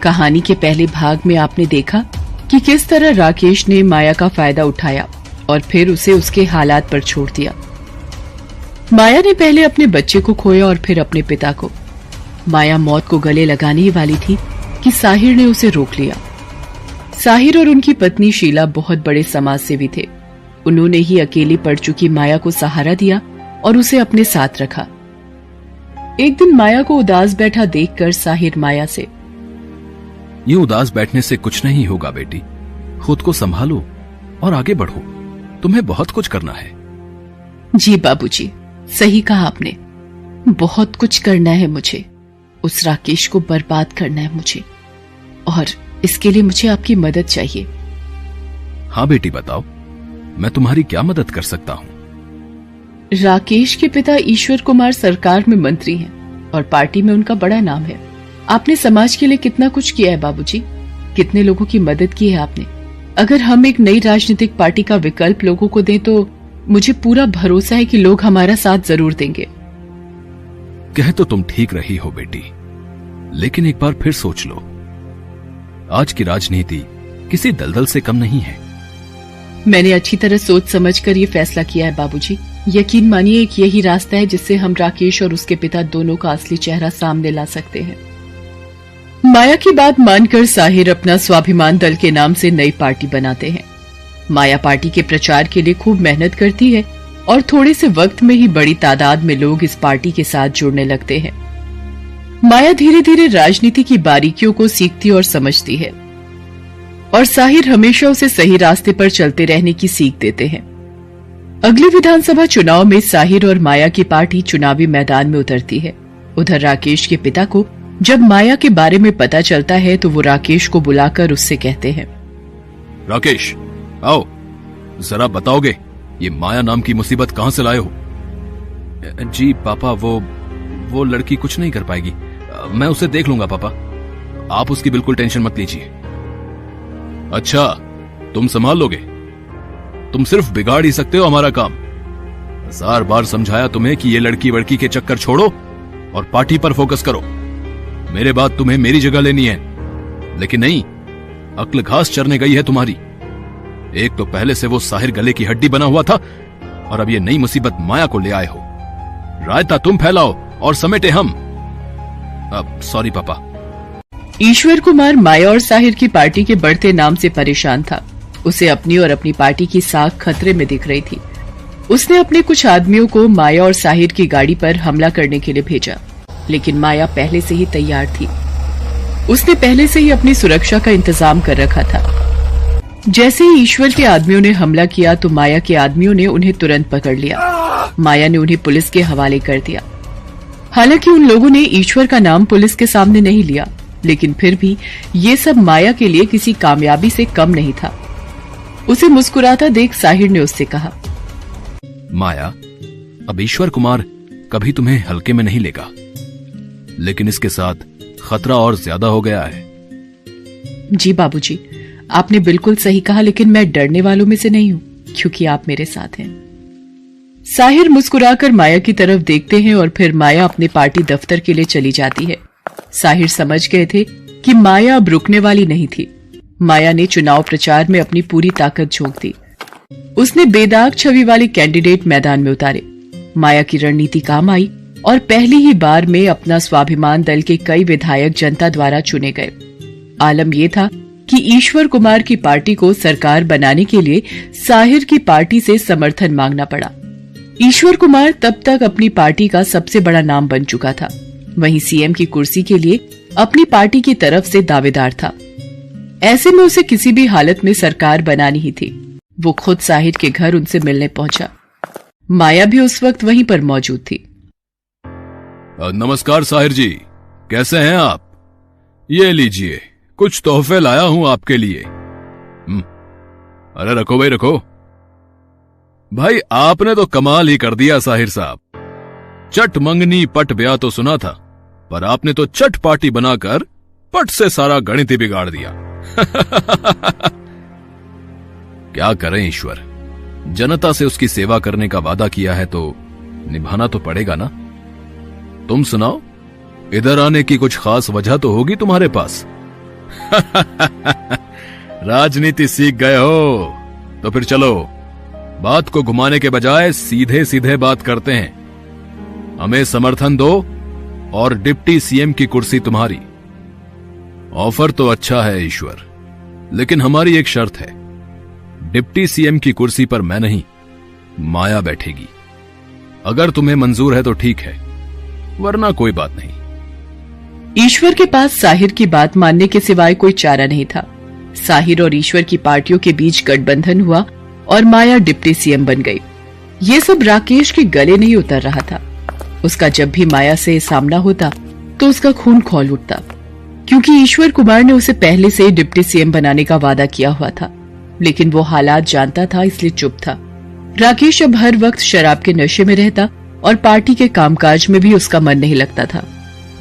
कहानी के पहले भाग में आपने देखा कि किस तरह राकेश ने माया का फायदा उठाया और फिर उसे उसके हालात पर छोड़ दिया। माया ने पहले अपने बच्चे को खोया और फिर अपने पिता को। माया मौत को गले लगाने ही वाली थी कि साहिर ने उसे रोक लिया। साहिर और उनकी पत्नी शीला बहुत बड़े समाजसेवी थे। उन्होंने ही अकेली पड़ चुकी माया को सहारा दिया और उसे अपने साथ रखा। एक दिन माया को उदास बैठा देखकर साहिर माया से, ये उदास बैठने से कुछ नहीं होगा बेटी, खुद को संभालो और आगे बढ़ो, तुम्हें बहुत कुछ करना है। जी बाबूजी, सही कहा आपने, बहुत कुछ करना है मुझे। उस राकेश को बर्बाद करना है मुझे, और इसके लिए मुझे आपकी मदद चाहिए। हाँ बेटी बताओ, मैं तुम्हारी क्या मदद कर सकता हूँ? राकेश के पिता ईश्वर कुमार सरकार में मंत्री हैं और पार्टी में उनका बड़ा नाम है। आपने समाज के लिए कितना कुछ किया है बाबूजी, कितने लोगों की मदद की है आपने। अगर हम एक नई राजनीतिक पार्टी का विकल्प लोगों को दें तो मुझे पूरा भरोसा है कि लोग हमारा साथ जरूर देंगे। कह तो तुम ठीक रही हो बेटी, लेकिन एक बार फिर सोच लो, आज की राजनीति किसी दलदल से कम नहीं है। मैंने अच्छी तरह सोच समझकर ये फैसला किया है बाबूजी। यकीन मानिए एक यही रास्ता है जिससे हम राकेश और उसके पिता दोनों का असली चेहरा सामने ला सकते हैं। माया की बात मानकर साहिर अपना स्वाभिमान दल के नाम से नई पार्टी बनाते हैं। माया पार्टी के प्रचार के लिए खूब मेहनत करती है और थोड़े से वक्त में ही बड़ी तादाद में लोग इस पार्टी के साथ जुड़ने लगते हैं। माया धीरे धीरे राजनीति की बारीकियों को सीखती और समझती है और साहिर हमेशा उसे सही रास्ते पर चलते रहने की सीख देते हैं। अगले विधानसभा चुनाव में साहिर और माया की पार्टी चुनावी मैदान में उतरती है। उधर राकेश के पिता को जब माया के बारे में पता चलता है तो वो राकेश को बुलाकर उससे कहते हैं, राकेश आओ, जरा बताओगे ये माया नाम की मुसीबत कहां से लाए हो? जी पापा, वो लड़की कुछ नहीं कर पाएगी, मैं उसे देख लूंगा पापा, आप उसकी बिल्कुल टेंशन मत लीजिए। अच्छा, तुम संभाल लोगे? तुम सिर्फ बिगाड़ ही सकते हो हमारा काम। 1000 बार समझाया तुम्हें कि ये लड़की वड़की के चक्कर छोड़ो और पार्टी पर फोकस करो। मेरे बाद तुम्हें मेरी जगह लेनी है, लेकिन नहीं, अक्ल घास चरने गई है तुम्हारी। एक तो पहले से वो साहिर गले की हड्डी बना हुआ था और अब ये नई मुसीबत माया को ले आए हो। रायता तुम फैलाओ और समेटे हम। अब सॉरी पापा। ईश्वर कुमार माया और साहिर की पार्टी के बढ़ते नाम से परेशान था। उसे अपनी और अपनी पार्टी की साख खतरे में दिख रही थी। उसने अपने कुछ आदमियों को माया और साहिर की गाड़ी पर हमला करने के लिए भेजा, लेकिन माया पहले से ही तैयार थी। उसने पहले से ही अपनी सुरक्षा का इंतजाम कर रखा था। जैसे ही ईश्वर के आदमियों ने हमला किया तो माया के आदमियों ने उन्हें तुरंत पकड़ लिया। माया ने उन्हें पुलिस के हवाले कर दिया। हालांकि उन लोगों ने ईश्वर का नाम पुलिस के सामने नहीं लिया, लेकिन फिर भी ये सब माया के लिए किसी कामयाबी से कम नहीं था। उसे मुस्कुराता देख साहिर ने उससे कहा, माया, अब ईश्वर कुमार कभी तुम्हें हल्के में नहीं लेगा, लेकिन इसके साथ खतरा और ज्यादा हो गया है। जी बाबूजी, आपने बिल्कुल सही कहा, लेकिन मैं डरने वालों में से नहीं हूँ, क्योंकि आप मेरे साथ हैं। साहिर मुस्कुराकर माया की तरफ देखते हैं और फिर माया अपने पार्टी दफ्तर के लिए चली जाती है। साहिर समझ गए थे कि माया अब रुकने वाली नहीं थी। माया ने चुनाव प्रचार में अपनी पूरी ताकत झोंक दी। उसने बेदाग छवि वाले कैंडिडेट मैदान में उतारे। माया की रणनीति काम आई और पहली ही बार में अपना स्वाभिमान दल के कई विधायक जनता द्वारा चुने गए। आलम यह था कि ईश्वर कुमार की पार्टी को सरकार बनाने के लिए साहिर की पार्टी से समर्थन मांगना पड़ा। ईश्वर कुमार तब तक अपनी पार्टी का सबसे बड़ा नाम बन चुका था। वहीं सीएम की कुर्सी के लिए अपनी पार्टी की तरफ से दावेदार था। ऐसे में उसे किसी भी हालत में सरकार बनानी ही थी। वो खुद साहिर के घर उनसे मिलने पहुंचा। माया भी उस वक्त वहीं पर मौजूद थी। नमस्कार साहिर जी, कैसे हैं आप? ये लीजिए, कुछ तोहफे लाया हूं आपके लिए। अरे रखो भाई रखो। भाई आपने तो कमाल ही कर दिया साहिर साहब। चट मंगनी पट ब्याह तो सुना था, पर आपने तो चट पार्टी बनाकर पट से सारा गणित ही बिगाड़ दिया। क्या करें ईश्वर, जनता से उसकी सेवा करने का वादा किया है तो निभाना तो पड़ेगा ना। तुम सुनाओ, इधर आने की कुछ खास वजह तो होगी तुम्हारे पास? राजनीति सीख गए हो तो फिर चलो, बात को घुमाने के बजाय सीधे सीधे बात करते हैं। हमें समर्थन दो और डिप्टी सीएम की कुर्सी तुम्हारी। ऑफर तो अच्छा है ईश्वर, लेकिन हमारी एक शर्त है। डिप्टी सीएम की कुर्सी पर मैं नहीं, माया बैठेगी। अगर तुम्हें मंजूर है तो ठीक है, वरना कोई बात नहीं। ईश्वर के पास साहिर की बात मानने के सिवाय कोई चारा नहीं था। साहिर और ईश्वर की पार्टियों के बीच गठबंधन हुआ और माया डिप्टी सीएम बन गई। ये सब राकेश के गले नहीं उतर रहा था। उसका जब भी माया से सामना होता तो उसका खून खौल उठता, क्योंकि ईश्वर कुमार ने उसे पहले से डिप्टी सीएम बनाने का वादा किया हुआ था। लेकिन वो हालात जानता था, इसलिए चुप था। राकेश अब हर वक्त शराब के नशे में रहता और पार्टी के कामकाज में भी उसका मन नहीं लगता था।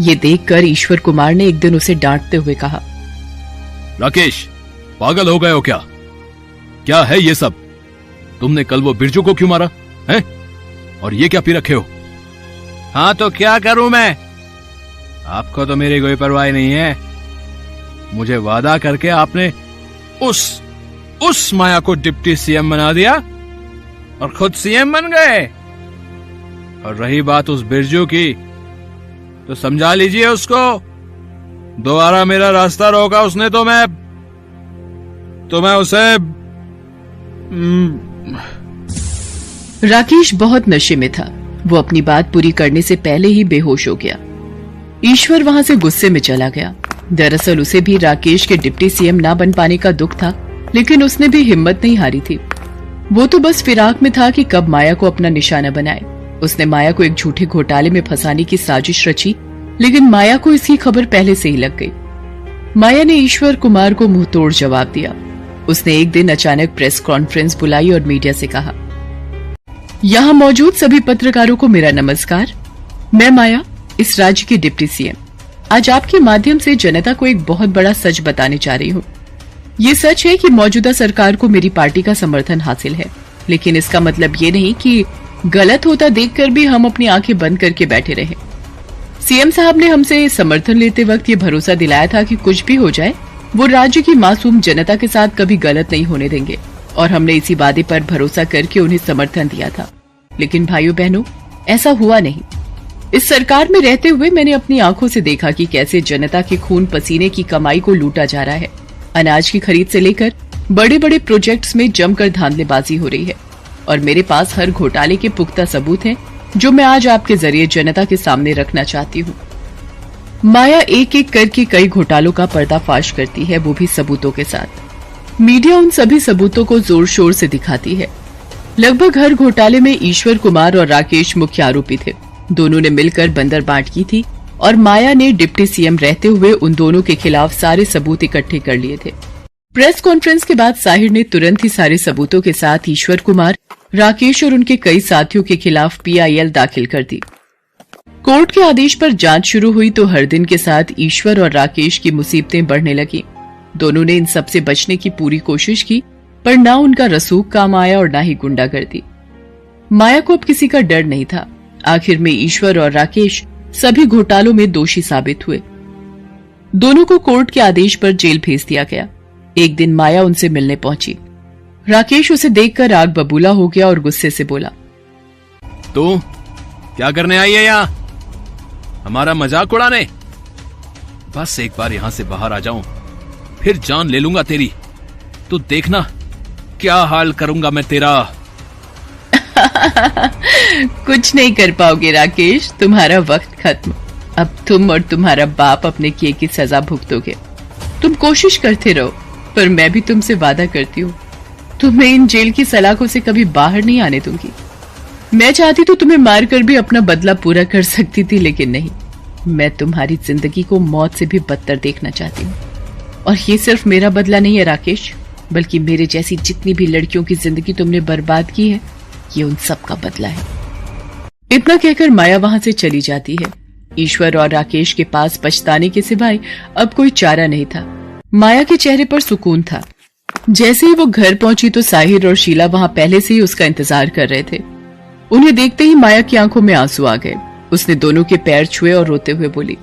ये देखकर ईश्वर कुमार ने एक दिन उसे डांटते हुए कहा, राकेश, पागल हो गए हो क्या? क्या है ये सब? तुमने कल वो बिरजू को क्यों मारा है? और ये क्या पी रखे हो? हाँ तो क्या करूं मैं? आपको तो मेरी कोई परवाह नहीं है। मुझे वादा करके आपने उस माया को डिप्टी सीएम बना दिया और खुद सीएम बन गए। और रही बात उस बिरजू की, तो समझा लीजिए उसको। दोबारा मेरा रास्ता रोका उसने तो मैं उसे राकेश बहुत नशे में था। वो अपनी बात पूरी करने से पहले ही बेहोश हो गया। ईश्वर वहां से गुस्से में चला गया। दरअसल उसे भी राकेश के डिप्टी सीएम ना बन पाने का दुख था, लेकिन उसने भी हिम्मत नहीं हारी थी। वो तो बस फिराक में था कि कब माया को अपना निशाना बनाए। उसने माया को एक झूठे घोटाले में फंसाने की साजिश रची, लेकिन माया को इसकी खबर पहले से ही लग गई। माया ने ईश्वर कुमार को मुंहतोड़ जवाब दिया। उसने एक दिन अचानक प्रेस कॉन्फ्रेंस बुलाई और मीडिया से कहा, यहाँ मौजूद सभी पत्रकारों को मेरा नमस्कार। मैं माया, इस राज्य की डिप्टी सीएम, आज आपके माध्यम से जनता को एक बहुत बड़ा सच बताने जा रही हूँ। ये सच है कि मौजूदा सरकार को मेरी पार्टी का समर्थन हासिल है, लेकिन इसका मतलब ये नहीं कि गलत होता देखकर भी हम अपनी आंखें बंद करके बैठे रहे। सीएम साहब ने हमसे समर्थन लेते वक्त ये भरोसा दिलाया था कि कुछ भी हो जाए वो राज्य की मासूम जनता के साथ कभी गलत नहीं होने देंगे, और हमने इसी वादे पर भरोसा करके उन्हें समर्थन दिया था। लेकिन भाइयों बहनों, ऐसा हुआ नहीं। इस सरकार में रहते हुए मैंने अपनी आंखों से देखा कि कैसे जनता के खून पसीने की कमाई को लूटा जा रहा है। अनाज की खरीद से लेकर बड़े बड़े प्रोजेक्ट्स में जमकर धांधलेबाजी हो रही है, और मेरे पास हर घोटाले के पुख्ता सबूत हैं, जो मैं आज आपके जरिए जनता के सामने रखना चाहती हूँ। माया एक एक करके कई घोटालों का पर्दाफाश करती है, वो भी सबूतों के साथ। मीडिया उन सभी सबूतों को जोर शोर से दिखाती है। लगभग हर घोटाले में ईश्वर कुमार और राकेश मुख्य आरोपी थे। दोनों ने मिलकर बंदरबांट की थी और माया ने डिप्टी सीएम रहते हुए उन दोनों के खिलाफ सारे सबूत इकट्ठे कर लिए थे। प्रेस कॉन्फ्रेंस के बाद साहिर ने तुरंत ही सारे सबूतों के साथ ईश्वर कुमार, राकेश और उनके कई साथियों के खिलाफ PIL दाखिल कर दी। कोर्ट के आदेश पर जांच शुरू हुई तो हर दिन के साथ ईश्वर और राकेश की मुसीबतें बढ़ने लगी। दोनों ने इन सब से बचने की पूरी कोशिश की, पर ना उनका रसूख काम आया और ना ही गुंडागर्दी। माया को अब किसी का डर नहीं था। आखिर में ईश्वर और राकेश सभी घोटालों में दोषी साबित हुए। दोनों को कोर्ट के आदेश पर जेल भेज दिया गया। एक दिन माया उनसे मिलने पहुंची। राकेश उसे देखकर आग बबूला हो गया और गुस्से से बोला, तू क्या करने आई है यहाँ? हमारा मजाक उड़ाने? बस एक बार यहां से बाहर आ जाऊं, फिर जान ले लूंगा तेरी। तू देखना क्या हाल करूंगा मैं तेरा। कुछ नहीं कर पाओगे राकेश, तुम्हारा वक्त खत्म। अब तुम और तुम्हारा बाप अपने किए की सजा भुगतोगे। तुम कोशिश करते रहो, पर मैं भी तुमसे वादा करती हूँ, तुम्हें इन जेल की सलाखों से कभी बाहर नहीं आने दूंगी। मैं चाहती तो तुम्हें मारकर भी अपना बदला पूरा कर सकती थी, लेकिन नहीं। मैं तुम्हारी जिंदगी को मौत से भी बदतर देखना चाहती हूँ। और ये सिर्फ मेरा बदला नहीं है राकेश, बल्कि मेरे जैसी जितनी भी लड़कियों की जिंदगी तुमने बर्बाद की है, ये उन सब का बदला है। इतना कहकर माया वहां से चली जाती है। ईश्वर और राकेश के पास पछताने के सिवाय अब कोई चारा नहीं था। माया के चेहरे पर सुकून था। जैसे ही वो घर पहुंची तो साहिर और शीला वहां पहले से ही उसका इंतजार कर रहे थे। उन्हें देखते ही माया की आंखों में आंसू आ गए। उसने दोनों के पैर छुए और रोते हुए बोली,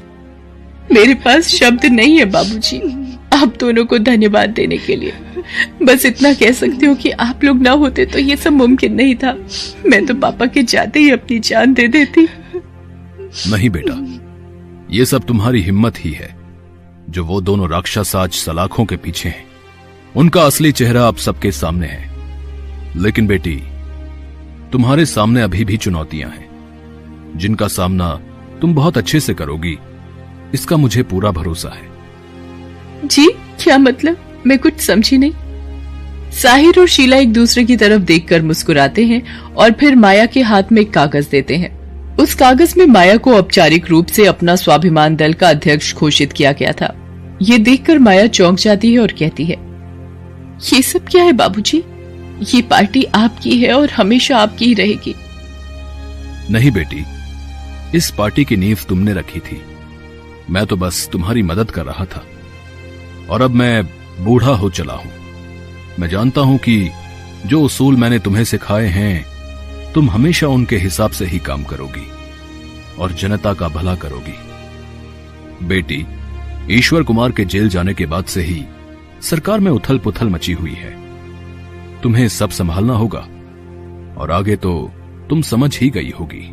मेरे पास शब्द नहीं है बाबूजी, आप दोनों को धन्यवाद देने के लिए। बस इतना कह सकती हूँ कि आप लोग ना होते तो ये सब मुमकिन नहीं था। मैं तो पापा के जाते ही अपनी जान दे देती। नहीं बेटा, ये सब तुम्हारी हिम्मत ही है। जो वो दोनों राक्षस आज सलाखों के पीछे हैं, उनका असली चेहरा अब सबके सामने है। लेकिन बेटी, तुम्हारे सामने अभी भी चुनौतियां हैं, जिनका सामना तुम बहुत अच्छे से करोगी, इसका मुझे पूरा भरोसा है। जी क्या मतलब? मैं कुछ समझी नहीं। साहिर और शीला एक दूसरे की तरफ देखकर मुस्कुराते हैं और फिर माया के हाथ में एक कागज देते हैं। उस कागज में माया को औपचारिक रूप से अपना स्वाभिमान दल का अध्यक्ष घोषित किया गया था। ये देखकर माया चौंक जाती है और कहती है, ये सब क्या है बाबूजी? ये पार्टी आपकी है और हमेशा आपकी ही रहेगी। नहीं बेटी, इस पार्टी की नींव तुमने रखी थी। मैं तो बस तुम्हारी मदद कर रहा था। और अब मैं बूढ़ा हो चला हूं। मैं जानता हूं कि जो उसूल मैंने तुम्हें सिखाए हैं, तुम हमेशा उनके हिसाब से ही काम करोगी और जनता का भला करोगी। बेटी, ईश्वर कुमार के जेल जाने के बाद से ही सरकार में उथल पुथल मची हुई है। तुम्हें सब संभालना होगा और आगे तो तुम समझ ही गई होगी।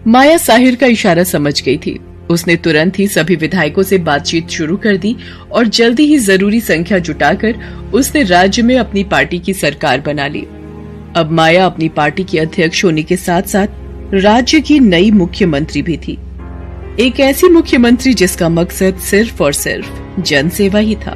माया साहिर का इशारा समझ गई थी। उसने तुरंत ही सभी विधायकों से बातचीत शुरू कर दी और जल्दी ही जरूरी संख्या जुटाकर उसने राज्य में अपनी पार्टी की सरकार बना ली। अब माया अपनी पार्टी की अध्यक्ष होने के साथ साथ राज्य की नई मुख्यमंत्री भी थी। एक ऐसी मुख्यमंत्री जिसका मकसद सिर्फ और सिर्फ जनसेवा ही था।